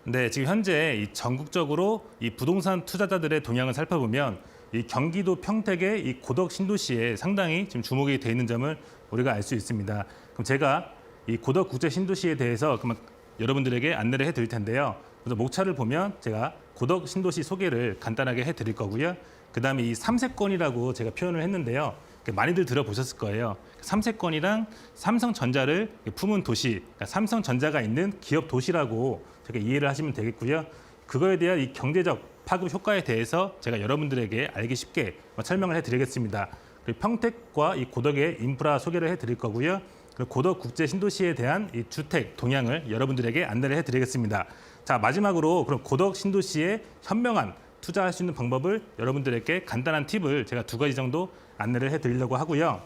네, 지금 현재 이 전국적으로 이 부동산 투자자들의 동향을 살펴보면 이 경기도 평택의 이 고덕 신도시에 상당히 지금 주목이 돼 있는 점을 우리가 알 수 있습니다. 그럼 제가 이 고덕 국제 신도시에 대해서 그만 여러분들에게 안내를 해드릴 텐데요. 그래서 목차를 보면 제가 고덕 신도시 소개를 간단하게 해드릴 거고요. 그다음에 이 삼세권이라고 제가 표현을 했는데요. 많이들 들어보셨을 거예요. 삼세권이랑 삼성전자를 품은 도시, 그러니까 삼성전자가 있는 기업 도시라고 제가 이해를 하시면 되겠고요. 그거에 대한 이 경제적 파급 효과에 대해서 제가 여러분들에게 알기 쉽게 설명을 해드리겠습니다. 그리고 평택과 이 고덕의 인프라 소개를 해드릴 거고요. 그리고 고덕 국제 신도시에 대한 이 주택 동향을 여러분들에게 안내를 해드리겠습니다. 자, 마지막으로 그럼 고덕 신도시의 현명한 투자할 수 있는 방법을 여러분들에게 간단한 팁을 제가 2가지 정도 안내를 해드리려고 하고요.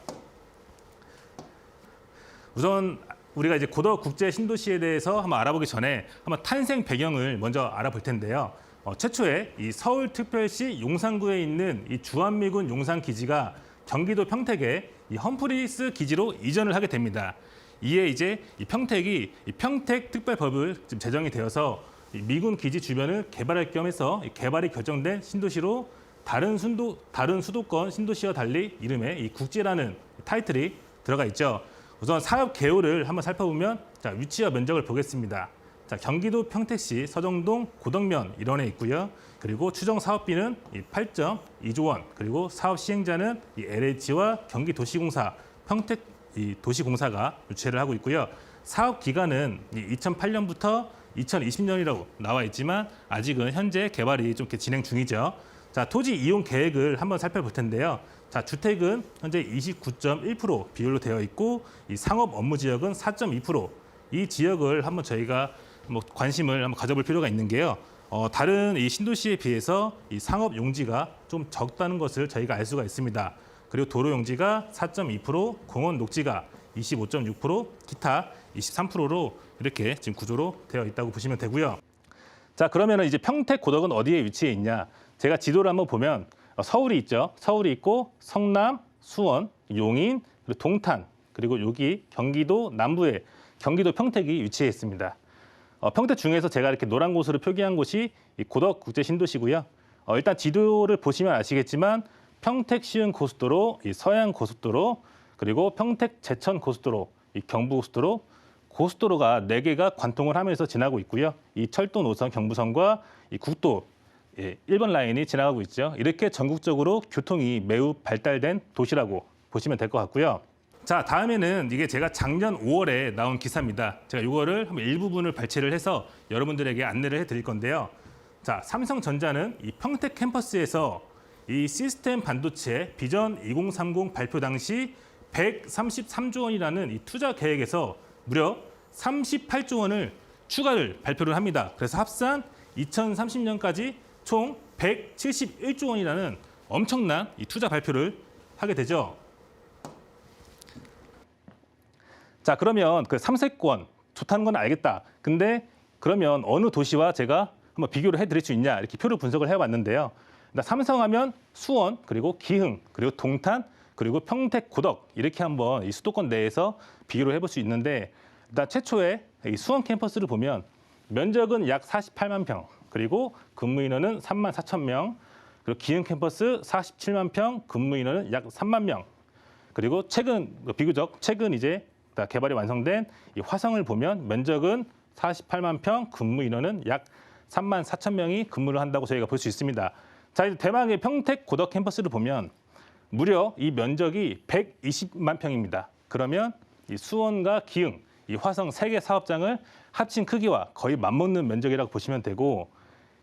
우선 우리가 이제 고덕 국제 신도시에 대해서 한번 알아보기 전에 한번 탄생 배경을 먼저 알아볼 텐데요. 최초에 이 서울특별시 용산구에 있는 이 주한미군 용산 기지가 경기도 평택에 이 험프리스 기지로 이전을 하게 됩니다. 이에 이제 이 평택이 이 평택특별법을 지금 제정이 되어서 이 미군 기지 주변을 개발할 겸해서 이 개발이 결정된 신도시로 다른 수도권 신도시와 달리 이름에 이 국지라는 타이틀이 들어가 있죠. 우선 사업 개요를 한번 살펴보면 자, 위치와 면적을 보겠습니다. 자, 경기도 평택시 서정동 고덕면 일원에 있고요. 그리고 추정 사업비는 8.2조 원, 그리고 사업 시행자는 이 LH와 경기도시공사, 평택 도시공사가 주최를 하고 있고요. 사업 기간은 2008년부터 2020년이라고 나와 있지만 아직은 현재 개발이 좀 이렇게 진행 중이죠. 자, 토지 이용 계획을 한번 살펴볼 텐데요. 자, 주택은 현재 29.1% 비율로 되어 있고 이 상업 업무 지역은 4.2%. 이 지역을 한번 저희가 관심을 한번 가져볼 필요가 있는 게요. 다른 이 신도시에 비해서 이 상업 용지가 좀 적다는 것을 저희가 알 수가 있습니다. 그리고 도로 용지가 4.2%, 공원 녹지가 25.6%, 기타 23%로 이렇게 지금 구조로 되어 있다고 보시면 되고요. 자, 그러면 이제 평택 고덕은 어디에 위치해 있냐? 제가 지도를 한번 보면 서울이 있죠. 서울이 있고 성남, 수원, 용인, 그리고 동탄, 그리고 여기 경기도 남부에 경기도 평택이 위치해 있습니다. 평택 중에서 제가 이렇게 노란 곳으로 표기한 곳이 이 고덕 국제 신도시고요. 일단 지도를 보시면 아시겠지만 평택 시흥 고속도로, 이 서해안 고속도로, 그리고 평택 제천 고속도로, 이 경부 고속도로가 4개가 관통을 하면서 지나고 있고요. 이 철도 노선 경부선과 이 국도 1번 라인이 지나가고 있죠. 이렇게 전국적으로 교통이 매우 발달된 도시라고 보시면 될 것 같고요. 자, 다음에는 이게 제가 작년 5월에 나온 기사입니다. 제가 이거를 일부분을 발췌를 해서 여러분들에게 안내를 해드릴 건데요. 자, 삼성전자는 이 평택 캠퍼스에서 이 시스템 반도체 비전 2030 발표 당시 133조 원이라는 이 투자 계획에서 무려 38조 원을 추가를 발표를 합니다. 그래서 합산 2030년까지 총 171조 원이라는 엄청난 이 투자 발표를 하게 되죠. 자, 그러면 그 삼세권 좋다는 건 알겠다. 근데 그러면 어느 도시와 제가 한번 비교를 해드릴 수 있냐 이렇게 표를 분석을 해봤는데요. 삼성하면 수원, 그리고 기흥, 그리고 동탄, 그리고 평택, 고덕 이렇게 한번 이 수도권 내에서 비교를 해볼 수 있는데 일단 최초에 이 수원 캠퍼스를 보면 면적은 약 48만 평, 그리고 근무 인원은 3만 4천 명, 그리고 기흥 캠퍼스 47만 평, 근무 인원은 약 3만 명, 그리고 비교적 최근 이제 개발이 완성된 이 화성을 보면 면적은 48만 평, 근무 인원은 약 3만 4천 명이 근무를 한다고 저희가 볼 수 있습니다. 자, 이제 대망의 평택 고덕 캠퍼스를 보면 무려 이 면적이 120만 평입니다. 그러면 이 수원과 기흥, 이 화성 3개 사업장을 합친 크기와 거의 맞먹는 면적이라고 보시면 되고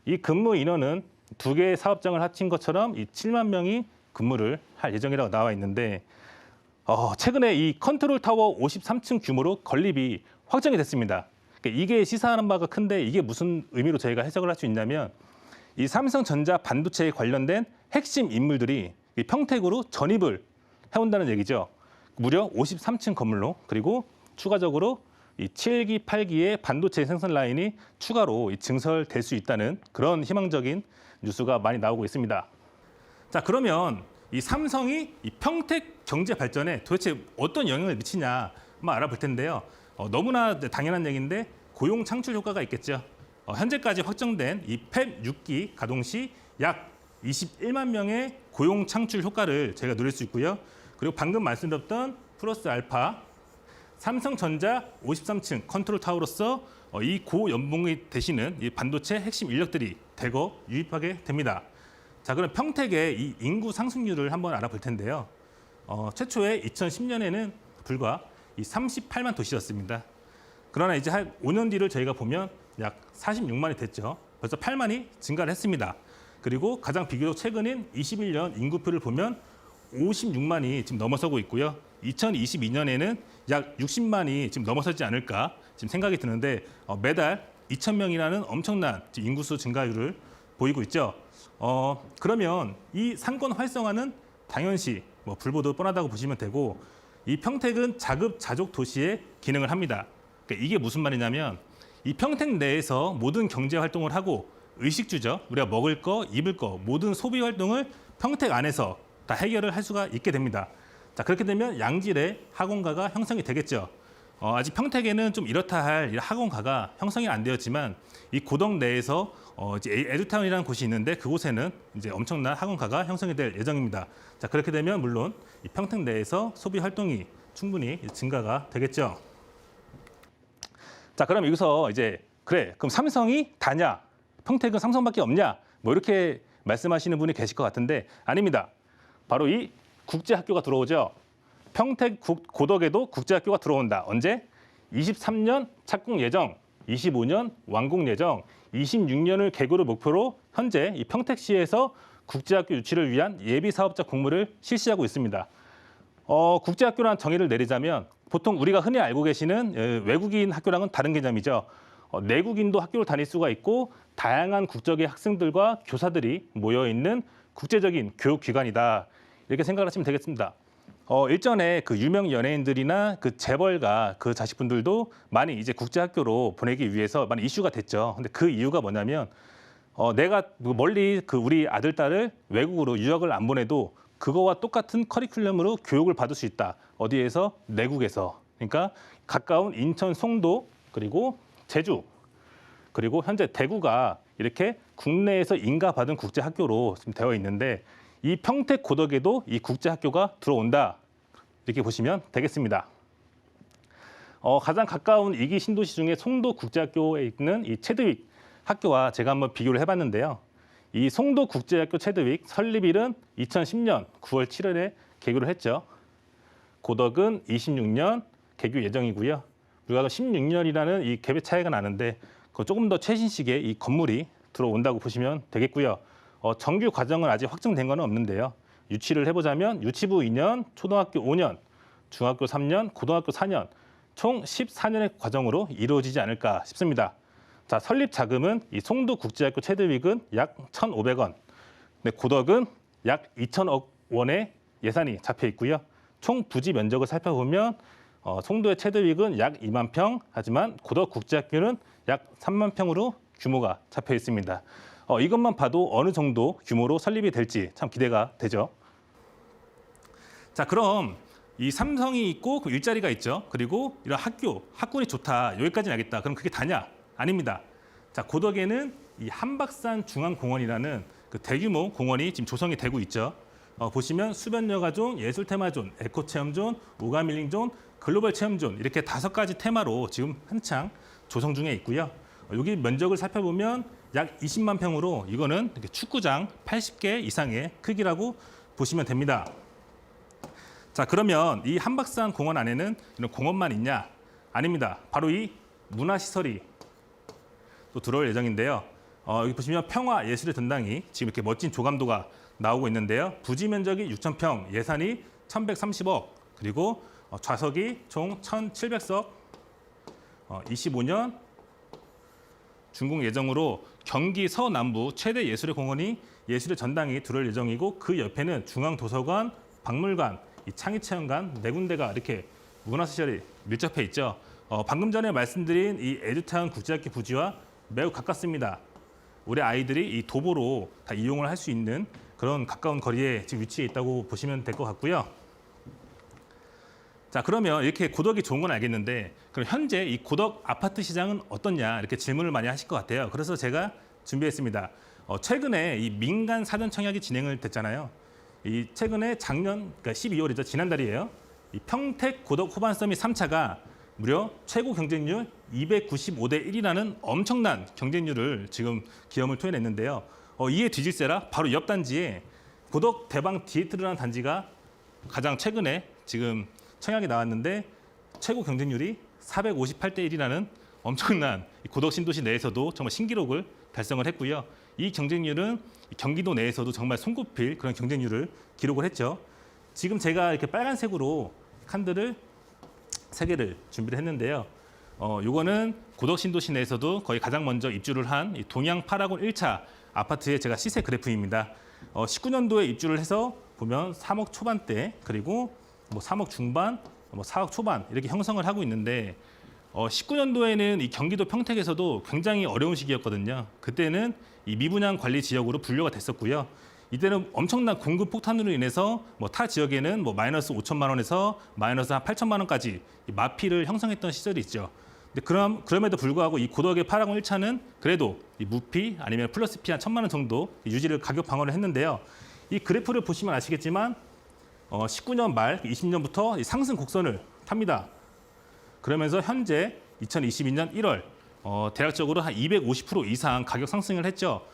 이 근무 인원은 2개의 사업장을 합친 것처럼 이 7만 명이 근무를 할 예정이라고 나와 있는데 최근에 이 컨트롤 타워 53층 규모로 건립이 확정이 됐습니다. 그러니까 이게 시사하는 바가 큰데 이게 무슨 의미로 저희가 해석을 할 수 있냐면 이 삼성전자 반도체에 관련된 핵심 인물들이 이 평택으로 전입을 해온다는 얘기죠. 무려 53층 건물로 그리고 추가적으로 이 7기, 8기의 반도체 생산 라인이 추가로 증설될 수 있다는 그런 희망적인 뉴스가 많이 나오고 있습니다. 자, 그러면 이 삼성이 이 평택 경제 발전에 도대체 어떤 영향을 미치냐 한번 알아볼 텐데요. 너무나 당연한 얘기인데 고용 창출 효과가 있겠죠. 현재까지 확정된 이 팹 6기 가동 시 약 21만 명의 고용 창출 효과를 저희가 누릴 수 있고요. 그리고 방금 말씀드렸던 플러스 알파 삼성전자 53층 컨트롤 타워로서 이 고연봉이 되시는 이 반도체 핵심 인력들이 대거 유입하게 됩니다. 자, 그럼 평택의 이 인구 상승률을 한번 알아볼 텐데요. 최초에 2010년에는 불과 이 38만 도시였습니다. 그러나 이제 한 5년 뒤를 저희가 보면 약 46만이 됐죠. 벌써 8만이 증가를 했습니다. 그리고 가장 비교적 최근인 21년 인구표를 보면 56만이 지금 넘어서고 있고요. 2022년에는 약 60만이 지금 넘어서지 않을까 지금 생각이 드는데 매달 2,000명이라는 엄청난 인구수 증가율을 보이고 있죠. 그러면 이 상권 활성화는 당연시 불보듯 뻔하다고 보시면 되고 이 평택은 자급자족 도시의 기능을 합니다. 그러니까 이게 무슨 말이냐면 이 평택 내에서 모든 경제 활동을 하고 의식주죠. 우리가 먹을 거, 입을 거, 모든 소비 활동을 평택 안에서 다 해결을 할 수가 있게 됩니다. 자, 그렇게 되면 양질의 학원가가 형성이 되겠죠. 아직 평택에는 좀 이렇다 할 학원가가 형성이 안 되었지만 이 고덕 내에서 이제 에듀타운이라는 곳이 있는데 그곳에는 이제 엄청난 학원가가 형성이 될 예정입니다. 자, 그렇게 되면 물론 이 평택 내에서 소비 활동이 충분히 증가가 되겠죠. 자, 그럼 여기서 이제 그래, 그럼 삼성이 다냐? 평택은 삼성밖에 없냐? 뭐 이렇게 말씀하시는 분이 계실 것 같은데 아닙니다. 바로 이 국제학교가 들어오죠. 평택 고덕에도 국제학교가 들어온다. 언제? 23년 착공 예정, 25년 완공 예정, 26년을 개교를 목표로 현재 이 평택시에서 국제학교 유치를 위한 예비 사업자 공모를 실시하고 있습니다. 국제학교란 정의를 내리자면 보통 우리가 흔히 알고 계시는 외국인 학교랑은 다른 개념이죠. 내국인도 학교를 다닐 수가 있고 다양한 국적의 학생들과 교사들이 모여 있는 국제적인 교육기관이다. 이렇게 생각을 하시면 되겠습니다. 일전에 그 유명 연예인들이나 그 재벌가 그 자식분들도 많이 이제 국제학교로 보내기 위해서 많이 이슈가 됐죠. 근데 그 이유가 뭐냐면 내가 멀리 그 우리 아들, 딸을 외국으로 유학을 안 보내도 그거와 똑같은 커리큘럼으로 교육을 받을 수 있다. 어디에서? 내국에서. 그러니까 가까운 인천, 송도, 그리고 제주, 그리고 현재 대구가 이렇게 국내에서 인가받은 국제학교로 지금 되어 있는데 이 평택 고덕에도 이 국제학교가 들어온다. 이렇게 보시면 되겠습니다. 가장 가까운 2기 신도시 중에 송도 국제학교에 있는 이 체드윅 학교와 제가 한번 비교를 해봤는데요. 이 송도 국제학교 체드윅 설립일은 2010년 9월 7일에 개교를 했죠. 고덕은 26년 개교 예정이고요. 불과 16년이라는 이 갭의 차이가 나는데 조금 더 최신식의 이 건물이 들어온다고 보시면 되겠고요. 정규 과정은 아직 확정된 건 없는데요. 유치를 해보자면 유치부 2년, 초등학교 5년, 중학교 3년, 고등학교 4년, 총 14년의 과정으로 이루어지지 않을까 싶습니다. 자, 설립 자금은 이 송도 국제학교 체드윅은 약 1,500원, 고덕은 약 2천억 원의 예산이 잡혀 있고요. 총 부지 면적을 살펴보면 송도의 체드윅은 약 2만 평, 하지만 고덕 국제학교는 약 3만 평으로 규모가 잡혀 있습니다. 이것만 봐도 어느 정도 규모로 설립이 될지 참 기대가 되죠. 자, 그럼 이 삼성이 있고 그 일자리가 있죠. 그리고 이런 학군이 좋다. 여기까지는 알겠다. 그럼 그게 다냐? 아닙니다. 자, 고덕에는 이 한박산 중앙공원이라는 그 대규모 공원이 지금 조성이 되고 있죠. 보시면 수변여가존, 예술테마존, 에코체험존, 오가밀링존, 글로벌 체험존 이렇게 5가지 테마로 지금 한창 조성 중에 있고요. 여기 면적을 살펴보면 약 20만 평으로 이거는 이렇게 축구장 80개 이상의 크기라고 보시면 됩니다. 자, 그러면 이 한박산 공원 안에는 이런 공원만 있냐? 아닙니다. 바로 이 문화시설이 또 들어올 예정인데요. 여기 보시면 평화예술의 전당이 지금 이렇게 멋진 조감도가 나오고 있는데요. 부지 면적이 6,000평, 예산이 1,130억, 그리고 좌석이 총 1,700석, 25년 준공 예정으로 경기 서남부 최대 예술의 공원이 예술의 전당이 들어올 예정이고 그 옆에는 중앙도서관, 박물관, 이 창의체험관 4군데가 이렇게 문화시설이 밀접해 있죠. 방금 전에 말씀드린 이 에듀타운 국제학교 부지와 매우 가깝습니다. 우리 아이들이 이 도보로 다 이용을 할 수 있는 그런 가까운 거리에 지금 위치해 있다고 보시면 될 것 같고요. 자, 그러면 이렇게 고덕이 좋은 건 알겠는데 그럼 현재 이 고덕 아파트 시장은 어떻냐 이렇게 질문을 많이 하실 것 같아요. 그래서 제가 준비했습니다. 최근에 이 민간 사전 청약이 진행을 됐잖아요. 이 최근에 작년 그러니까 12월이죠. 지난달이에요. 이 평택 고덕 호반서밋 3차가 무려 최고 경쟁률 295대 1이라는 엄청난 경쟁률을 지금 기염을 토해냈는데요. 이에 뒤질세라 바로 옆 단지에 고덕 대방 디에트르라는 단지가 가장 최근에 지금 청약이 나왔는데 최고 경쟁률이 458대 1이라는 엄청난 고덕 신도시 내에서도 정말 신기록을 달성을 했고요. 이 경쟁률은 경기도 내에서도 정말 손꼽힐 그런 경쟁률을 기록을 했죠. 지금 제가 이렇게 빨간색으로 칸들을 3개를 준비를 했는데요. 요거는 고덕 신도시 내에서도 거의 가장 먼저 입주를 한 이 동양 파라곤 1차 아파트의 제가 시세 그래프입니다. 19년도에 입주를 해서 보면 3억 초반대 그리고 뭐 3억 중반, 뭐 4억 초반 이렇게 형성을 하고 있는데 19년도에는 이 경기도 평택에서도 굉장히 어려운 시기였거든요. 그때는 이 미분양 관리 지역으로 분류가 됐었고요. 이때는 엄청난 공급 폭탄으로 인해서 뭐 타 지역에는 뭐 마이너스 5천만 원에서 마이너스 한 8천만 원까지 마피를 형성했던 시절이 있죠. 근데 그럼에도 불구하고 이 고덕의 파라곤 1차는 그래도 이 무피 아니면 플러스 피 한 1천만 원 정도 유지를 가격 방어를 했는데요. 이 그래프를 보시면 아시겠지만 19년 말 20년부터 이 상승 곡선을 탑니다. 그러면서 현재 2022년 1월 대략적으로 한 250% 이상 가격 상승을 했죠.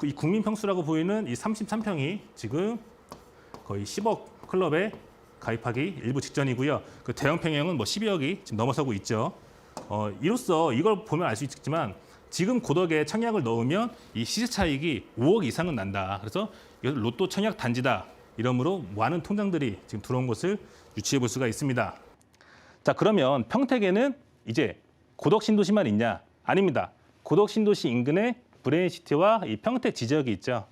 이 국민 평수라고 보이는 이 33평이 지금 거의 10억 클럽에 가입하기 일부 직전이고요. 그 대형 평형은 뭐 12억이 지금 넘어서고 있죠. 이로써 이걸 보면 알 수 있지만 지금 고덕에 청약을 넣으면 이 시세 차익이 5억 이상은 난다. 그래서 이것을 로또 청약 단지다. 이러므로 많은 통장들이 지금 들어온 것을 유추해 볼 수가 있습니다. 자, 그러면 평택에는 이제 고덕 신도시만 있냐? 아닙니다. 고덕 신도시 인근에 브레인시티와 이 평택 지지역이 있죠.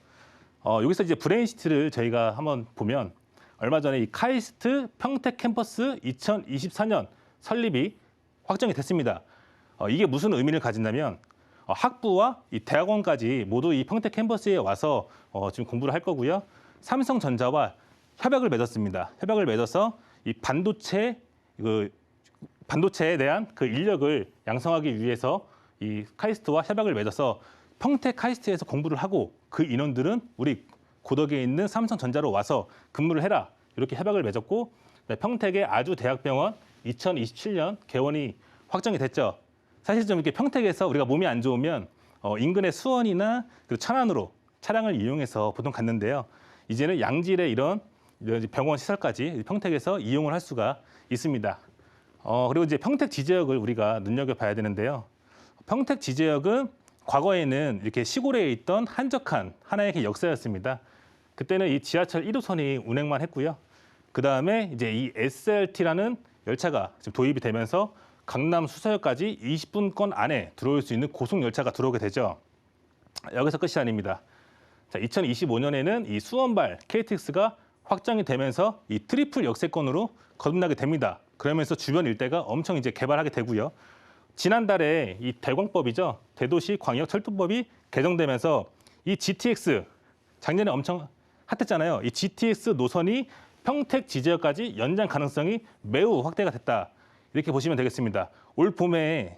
여기서 이제 브레인시티를 저희가 한번 보면 얼마 전에 이 카이스트 평택 캠퍼스 2024년 설립이 확정이 됐습니다. 이게 무슨 의미를 가진다면 학부와 이 대학원까지 모두 이 평택 캠퍼스에 와서 지금 공부를 할 거고요. 삼성전자와 협약을 맺었습니다. 협약을 맺어서 이 반도체에 대한 그 인력을 양성하기 위해서 이 카이스트와 협약을 맺어서 평택 카이스트에서 공부를 하고 그 인원들은 우리 고덕에 있는 삼성전자로 와서 근무를 해라. 이렇게 협약을 맺었고 평택의 아주대학병원 2027년 개원이 확정이 됐죠. 사실 좀 이렇게 평택에서 우리가 몸이 안 좋으면 인근의 수원이나 그리고 천안으로 차량을 이용해서 보통 갔는데요. 이제는 양질의 이런 병원 시설까지 평택에서 이용을 할 수가 있습니다. 그리고 이제 평택 지지역을 우리가 눈여겨봐야 되는데요. 평택 지지역은 과거에는 이렇게 시골에 있던 한적한 하나의 역사였습니다. 그때는 이 지하철 1호선이 운행만 했고요. 그 다음에 이제 이 SRT라는 열차가 지금 도입이 되면서 강남 수서역까지 20분권 안에 들어올 수 있는 고속 열차가 들어오게 되죠. 여기서 끝이 아닙니다. 자, 2025년에는 이 수원발 KTX가 확장이 되면서 이 트리플 역세권으로 거듭나게 됩니다. 그러면서 주변 일대가 엄청 이제 개발하게 되고요. 지난달에 이 대광법이죠. 대도시 광역 철도법이 개정되면서 이 GTX 작년에 엄청 핫했잖아요. 이 GTX 노선이 평택 지지역까지 연장 가능성이 매우 확대가 됐다. 이렇게 보시면 되겠습니다. 올 봄에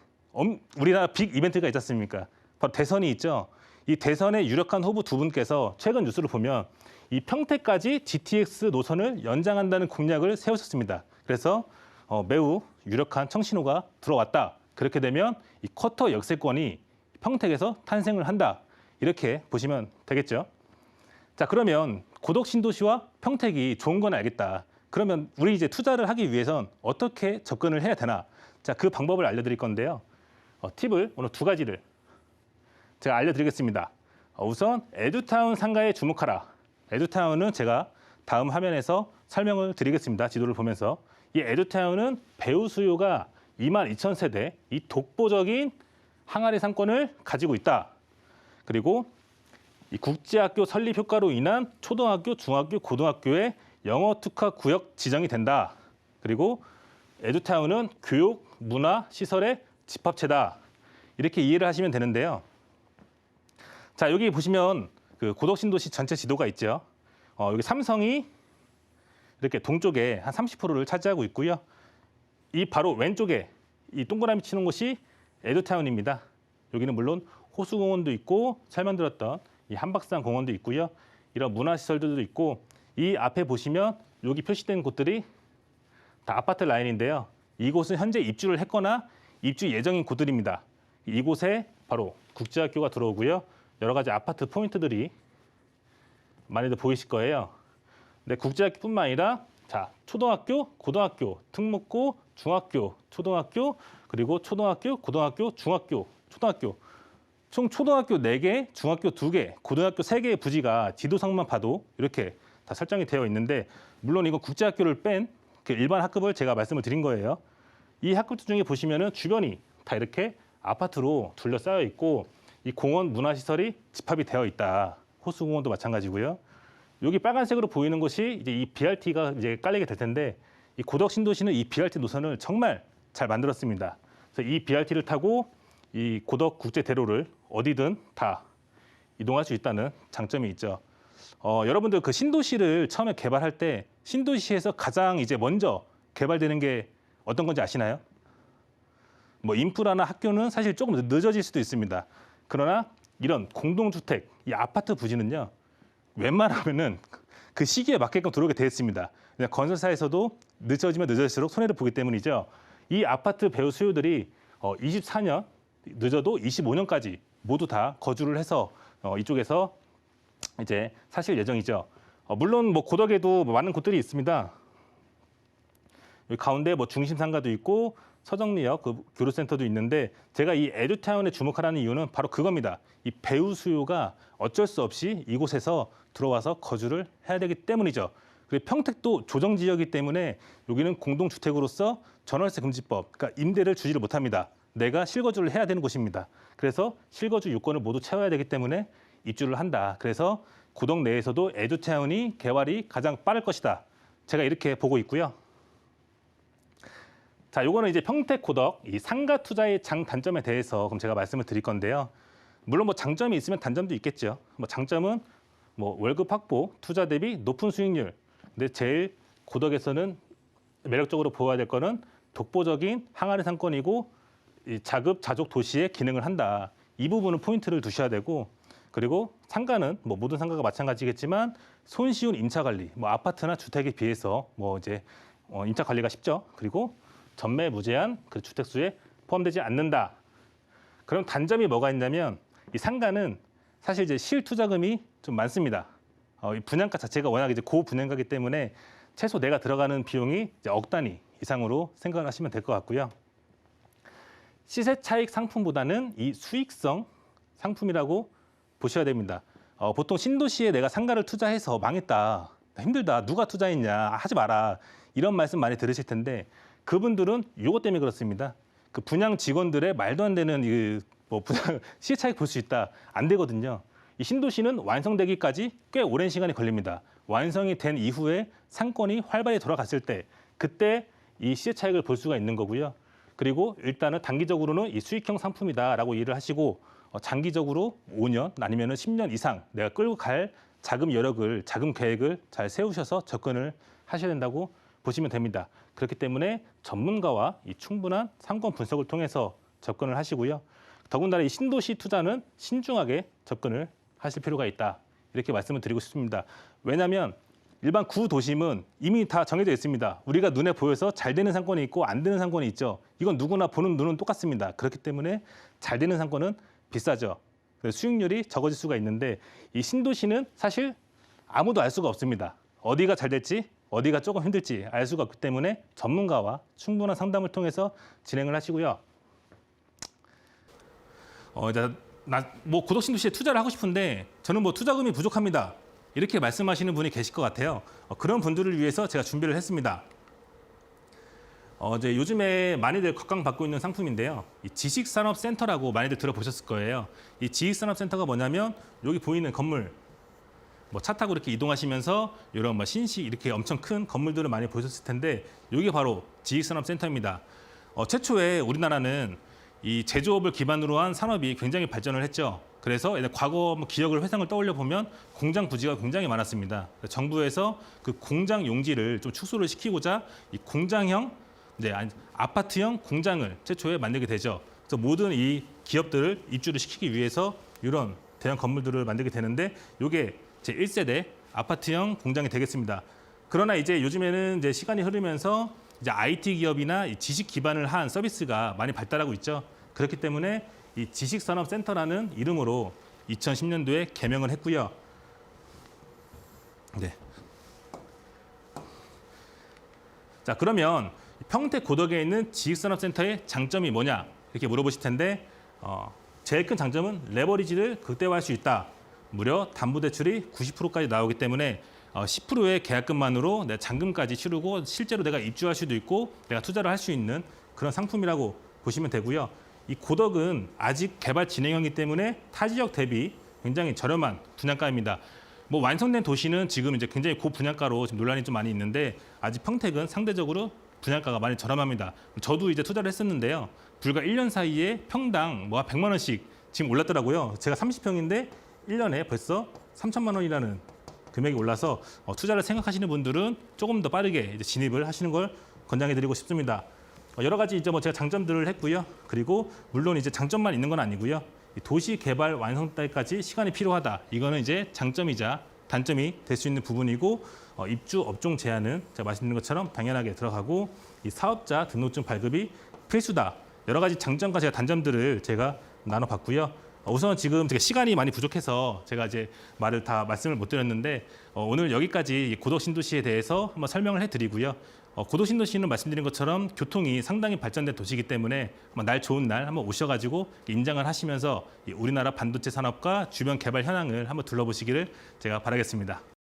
우리나라 빅 이벤트가 있지 않습니까? 바로 대선이 있죠. 이 대선의 유력한 후보 두 분께서 최근 뉴스를 보면 이 평택까지 GTX 노선을 연장한다는 공약을 세우셨습니다. 그래서 매우 유력한 청신호가 들어왔다. 그렇게 되면 이 쿼터 역세권이 평택에서 탄생을 한다. 이렇게 보시면 되겠죠. 자, 그러면 고덕 신도시와 평택이 좋은 건 알겠다. 그러면 우리 이제 투자를 하기 위해선 어떻게 접근을 해야 되나? 자, 그 방법을 알려드릴 건데요. 팁을 오늘 2가지를 제가 알려드리겠습니다. 우선 에듀타운 상가에 주목하라. 에듀타운은 제가 다음 화면에서 설명을 드리겠습니다. 지도를 보면서. 이 에듀타운은 배우 수요가 22,000세대, 이 독보적인 항아리 상권을 가지고 있다. 그리고 이 국제학교 설립 효과로 인한 초등학교, 중학교, 고등학교의 영어 특화 구역 지정이 된다. 그리고 에듀타운은 교육, 문화, 시설의 집합체다. 이렇게 이해를 하시면 되는데요. 자, 여기 보시면 그 고덕 신도시 전체 지도가 있죠. 여기 삼성이 이렇게 동쪽에 한 30%를 차지하고 있고요. 이 바로 왼쪽에 이 동그라미 치는 곳이 에듀타운입니다. 여기는 물론 호수공원도 있고 설명 드렸던 이 한박산 공원도 있고요. 이런 문화시설들도 있고 이 앞에 보시면 여기 표시된 곳들이 다 아파트 라인인데요. 이곳은 현재 입주를 했거나 입주 예정인 곳들입니다. 이곳에 바로 국제학교가 들어오고요. 여러 가지 아파트 포인트들이 많이들 보이실 거예요. 근데 국제학교뿐만 아니라 자, 초등학교, 고등학교, 특목고, 중학교, 초등학교, 그리고 초등학교, 고등학교, 중학교, 초등학교. 총 초등학교 4개, 중학교 2개, 고등학교 3개의 부지가 지도상만 봐도 이렇게 다 설정이 되어 있는데 물론 이건 국제학교를 뺀 그 일반 학급을 제가 말씀을 드린 거예요. 이 학급들 중에 보시면은 주변이 다 이렇게 아파트로 둘러싸여 있고 이 공원 문화시설이 집합이 되어 있다. 호수공원도 마찬가지고요. 여기 빨간색으로 보이는 곳이 이제 이 BRT가 이제 깔리게 될 텐데 이 고덕 신도시는 이 BRT 노선을 정말 잘 만들었습니다. 그래서 이 BRT를 타고 이 고덕 국제대로를 어디든 다 이동할 수 있다는 장점이 있죠. 여러분들 그 신도시를 처음에 개발할 때 신도시에서 가장 이제 먼저 개발되는 게 어떤 건지 아시나요? 뭐 인프라나 학교는 사실 조금 늦어질 수도 있습니다. 그러나 이런 공동주택, 이 아파트 부지는요. 웬만하면은 그 시기에 맞게끔 들어오게 되어 있습니다. 그냥 건설사에서도 늦어지면 늦어질수록 손해를 보기 때문이죠. 이 아파트 배후 수요들이 24년, 늦어도 25년까지 모두 다 거주를 해서 이쪽에서 이제 사실 예정이죠. 물론 뭐 고덕에도 많은 곳들이 있습니다. 여기 가운데 뭐 중심상가도 있고 서정리역 그 교류센터도 있는데 제가 이 에듀타운에 주목하라는 이유는 바로 그겁니다. 이 배후 수요가 어쩔 수 없이 이곳에서 들어와서 거주를 해야 되기 때문이죠. 그리고 평택도 조정지역이기 때문에 여기는 공동주택으로서 전월세 금지법, 그러니까 임대를 주지를 못합니다. 내가 실거주를 해야 되는 곳입니다. 그래서 실거주 요건을 모두 채워야 되기 때문에 입주를 한다. 그래서 고덕 내에서도 에듀타운이 개발이 가장 빠를 것이다. 제가 이렇게 보고 있고요. 자, 요거는 이제 평택 고덕 이 상가 투자의 장단점에 대해서 그럼 제가 말씀을 드릴 건데요. 물론 뭐 장점이 있으면 단점도 있겠죠. 뭐 장점은 뭐 월급 확보, 투자 대비 높은 수익률. 근데 제일 고덕에서는 매력적으로 보아야 될 거는 독보적인 항아리 상권이고 이 자급자족 도시의 기능을 한다. 이 부분은 포인트를 두셔야 되고 그리고 상가는 뭐 모든 상가가 마찬가지겠지만 손쉬운 임차 관리, 뭐 아파트나 주택에 비해서 뭐 이제 임차 관리가 쉽죠. 그리고 전매 무제한 그 주택수에 포함되지 않는다. 그럼 단점이 뭐가 있냐면 이 상가는 사실 이제 실투자금이 좀 많습니다. 이 분양가 자체가 워낙 이제 고분양가이기 때문에 최소 내가 들어가는 비용이 이제 억 단위 이상으로 생각을 하시면 될 것 같고요. 시세 차익 상품보다는 이 수익성 상품이라고 보셔야 됩니다. 보통 신도시에 내가 상가를 투자해서 망했다, 힘들다, 누가 투자했냐, 하지 마라 이런 말씀 많이 들으실 텐데 그분들은 이것 때문에 그렇습니다. 그 분양 직원들의 말도 안 되는 뭐 분양 시세 차익 볼 수 있다, 안 되거든요. 이 신도시는 완성되기까지 꽤 오랜 시간이 걸립니다. 완성이 된 이후에 상권이 활발히 돌아갔을 때 그때 이 시세 차익을 볼 수가 있는 거고요. 그리고 일단은 단기적으로는 이 수익형 상품이다라고 이해를 하시고 장기적으로 5년 아니면 10년 이상 내가 끌고 갈 자금 여력을, 자금 계획을 잘 세우셔서 접근을 하셔야 된다고 보시면 됩니다. 그렇기 때문에 전문가와 이 충분한 상권 분석을 통해서 접근을 하시고요. 더군다나 이 신도시 투자는 신중하게 접근을 하실 필요가 있다. 이렇게 말씀을 드리고 싶습니다. 왜냐하면 일반 구도심은 이미 다 정해져 있습니다. 우리가 눈에 보여서 잘 되는 상권이 있고 안 되는 상권이 있죠. 이건 누구나 보는 눈은 똑같습니다. 그렇기 때문에 잘 되는 상권은 비싸죠. 수익률이 적어질 수가 있는데 이 신도시는 사실 아무도 알 수가 없습니다. 어디가 잘 될지 어디가 조금 힘들지 알 수가 없기 때문에 전문가와 충분한 상담을 통해서 진행을 하시고요. 뭐 고덕 신도시에 투자를 하고 싶은데 저는 뭐 투자금이 부족합니다. 이렇게 말씀하시는 분이 계실 것 같아요. 그런 분들을 위해서 제가 준비를 했습니다. 이제 요즘에 많이들 각광받고 있는 상품인데요. 이 지식산업센터라고 많이들 들어보셨을 거예요. 이 지식산업센터가 뭐냐면 여기 보이는 건물, 뭐 차 타고 이렇게 이동하시면서 이런 뭐 신식 이렇게 엄청 큰 건물들을 많이 보셨을 텐데 이게 바로 지식산업센터입니다. 최초에 우리나라는 이 제조업을 기반으로 한 산업이 굉장히 발전을 했죠. 그래서 과거 기억을 회상을 떠올려 보면 공장 부지가 굉장히 많았습니다. 정부에서 그 공장 용지를 좀 축소를 시키고자 이 공장형 이제 아파트형 공장을 최초에 만들게 되죠. 그래서 모든 이 기업들을 입주를 시키기 위해서 이런 대형 건물들을 만들게 되는데 이게 제 1세대 아파트형 공장이 되겠습니다. 그러나 이제 요즘에는 이제 시간이 흐르면서 이제 IT 기업이나 이 지식 기반을 한 서비스가 많이 발달하고 있죠. 그렇기 때문에 이 지식산업센터라는 이름으로 2010년도에 개명을 했고요. 네. 자, 그러면 평택 고덕에 있는 지식산업센터의 장점이 뭐냐 이렇게 물어보실 텐데 제일 큰 장점은 레버리지를 극대화할 수 있다. 무려 담보대출이 90%까지 나오기 때문에 10%의 계약금만으로 내 잔금까지 치르고 실제로 내가 입주할 수도 있고 내가 투자를 할 수 있는 그런 상품이라고 보시면 되고요. 이 고덕은 아직 개발 진행형이기 때문에 타 지역 대비 굉장히 저렴한 분양가입니다. 뭐 완성된 도시는 지금 이제 굉장히 고분양가로 지금 논란이 좀 많이 있는데 아직 평택은 상대적으로 분양가가 많이 저렴합니다. 저도 이제 투자를 했었는데요. 불과 1년 사이에 평당 뭐 100만 원씩 지금 올랐더라고요. 제가 30평인데 1년에 벌써 3천만 원이라는 금액이 올라서 투자를 생각하시는 분들은 조금 더 빠르게 이제 진입을 하시는 걸 권장해드리고 싶습니다. 여러 가지 이제 뭐 제가 장점들을 했고요. 그리고 물론 이제 장점만 있는 건 아니고요. 도시 개발 완성 때까지 시간이 필요하다. 이거는 이제 장점이자 단점이 될 수 있는 부분이고 입주 업종 제한은 제가 말씀드린 것처럼 당연하게 들어가고 이 사업자 등록증 발급이 필수다. 여러 가지 장점과 제가 단점들을 제가 나눠봤고요. 우선 지금 제가 시간이 많이 부족해서 제가 이제 말씀을 못 드렸는데 오늘 여기까지 고덕 신도시에 대해서 한번 설명을 해드리고요. 고덕 신도시는 말씀드린 것처럼 교통이 상당히 발전된 도시이기 때문에 날 좋은 날 한번 오셔가지고 임장을 하시면서 우리나라 반도체 산업과 주변 개발 현황을 한번 둘러보시기를 제가 바라겠습니다.